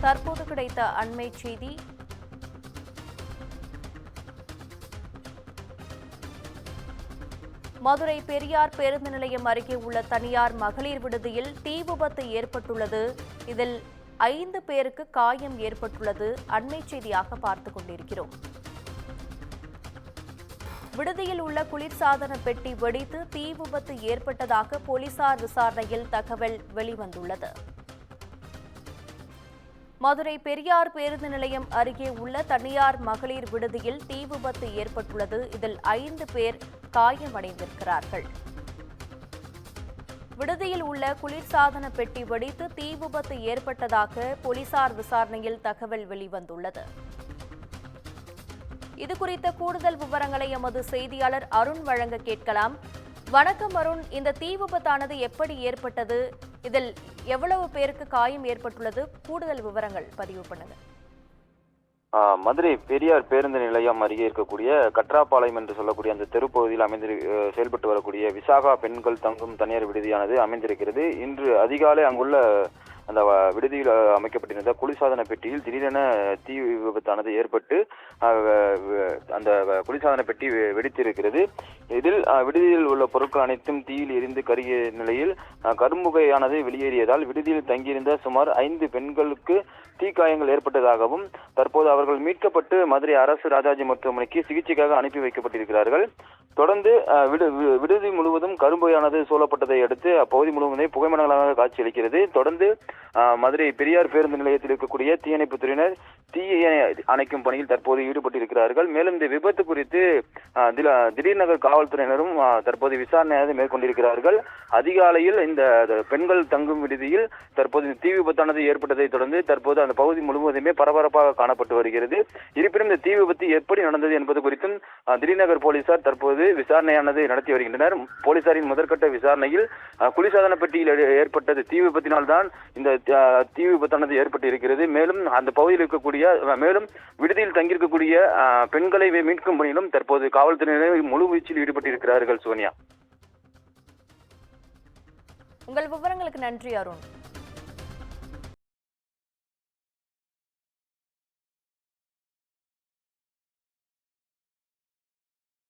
தற்போது கிடைத்த அண்மை செய்தி. மதுரை பெரியார் பேருந்து நிலையம் அருகே உள்ள தனியார் மகளிர் விடுதியில் தீ விபத்து ஏற்பட்டுள்ளது. இதில் 5 பேருக்கு காயம் ஏற்பட்டுள்ளது. அண்மை செய்தியாக பார்த்துக் கொண்டிருக்கிறோம். விடுதியில் உள்ள குளிர்சாதன பெட்டி வெடித்து தீ விபத்து ஏற்பட்டதாக போலீசார் விசாரணையில் தகவல் வெளிவந்துள்ளது. மதுரை பெரியார் பேருந்து நிலையம் அருகே உள்ள தனியார் மகளிர் விடுதியில் தீ விபத்து ஏற்பட்டுள்ளது. இதில் 5 பேர் காயமடைந்திருக்கிறார்கள். விடுதியில் உள்ள குளிர்சாதன பெட்டி வெடித்து தீ விபத்து ஏற்பட்டதாக போலீசார் விசாரணையில் தகவல் வெளிவந்துள்ளது. இதுகுறித்த கூடுதல் விவரங்களை எமது செய்தியாளர் அருண் வழங்க கேட்கலாம். வணக்கம் அருண், இந்த தீ விபத்தானது எப்படி ஏற்பட்டது? இதில் எவ்வளவு பேருக்கு காயம் ஏற்பட்டுள்ளது? கூடுதல் விவரங்கள் பதிவு பண்ணுங்க. மதுரை பெரியார் பேருந்து நிலையம் அருகே இருக்கக்கூடிய கற்றாப்பாளையம் என்று சொல்லக்கூடிய அந்த தெருப்பகுதியில் செயல்பட்டு வரக்கூடிய விசாகா பெண்கள் தங்கும் தனியார் விடுதியானது அமைந்திருக்கிறது. இன்று அதிகாலை அங்குள்ள அந்த விடுதியில் அமைக்கப்பட்டிருந்த குளிர்சாதன பெட்டியில் திடீரென தீ விபத்தானது ஏற்பட்டு அந்த குளிர்சாதன பெட்டி வெடித்திருக்கிறது. இதில் விடுதியில் உள்ள பொருட்கள் அனைத்தும் தீயில் எரிந்து கருகிய நிலையில் கரும்புகையானது வெளியேறியதால் விடுதியில் தங்கியிருந்த சுமார் 5 பெண்களுக்கு தீக்காயங்கள் ஏற்பட்டதாகவும் தற்போது அவர்கள் மீட்கப்பட்டு மதுரை அரசு ராஜாஜி மருத்துவமனைக்கு சிகிச்சைக்காக அனுப்பி வைக்கப்பட்டிருக்கிறார்கள். தொடர்ந்து விடுதி முழுவதும் கரும்புகையானது சூழப்பட்டதை அடுத்து அப்பகுதி முழுவதுமே புகைமண்டலமாக காட்சியளிக்கிறது. தொடர்ந்து மதுரை பெரியார் பேருந்து நிலையத்தில் இருக்கக்கூடிய தீயணைப்பு துறையினர் தீயை அணைக்கும் பணியில் தற்போது ஈடுபட்டிருக்கிறார்கள். மேலும் இந்த விபத்து குறித்து திடீர் நகர் காவல்துறையினரும் தற்போது விசாரணையாக மேற்கொண்டிருக்கிறார்கள். அதிகாலையில் இந்த பெண்கள் தங்கும் விடுதியில் தற்போது தீ விபத்தானது ஏற்பட்டதை தொடர்ந்து தற்போது அந்த பகுதி முழுவதுமே பரபரப்பாக காணப்பட்டு வருகிறது. இருப்பினும் இந்த தீ விபத்து எப்படி நடந்தது என்பது குறித்தும் திடீர்நகர் போலீசார் தற்போது விசாரணையானது நடத்தி வருகின்றனர். போலீசாரின் முதற்கட்ட விசாரணையில் குளிர்சாதன பெட்டியில் ஏற்பட்டது தீ விபத்தினால்தான் இந்த தீ விபத்தானது ஏற்பட்டு இருக்கிறது. மேலும் அந்த பகுதியில் இருக்கக்கூடிய மேலும் விடுதியில் தங்கியிருக்கக்கூடிய பெண்களை மீட்கும் பணியிலும் தற்போது காவல்துறையினர் முழு வீச்சில் ஈடுபட்டிருக்கிறார்கள். சோனியா, உங்கள் விவரங்களுக்கு நன்றி அருண்.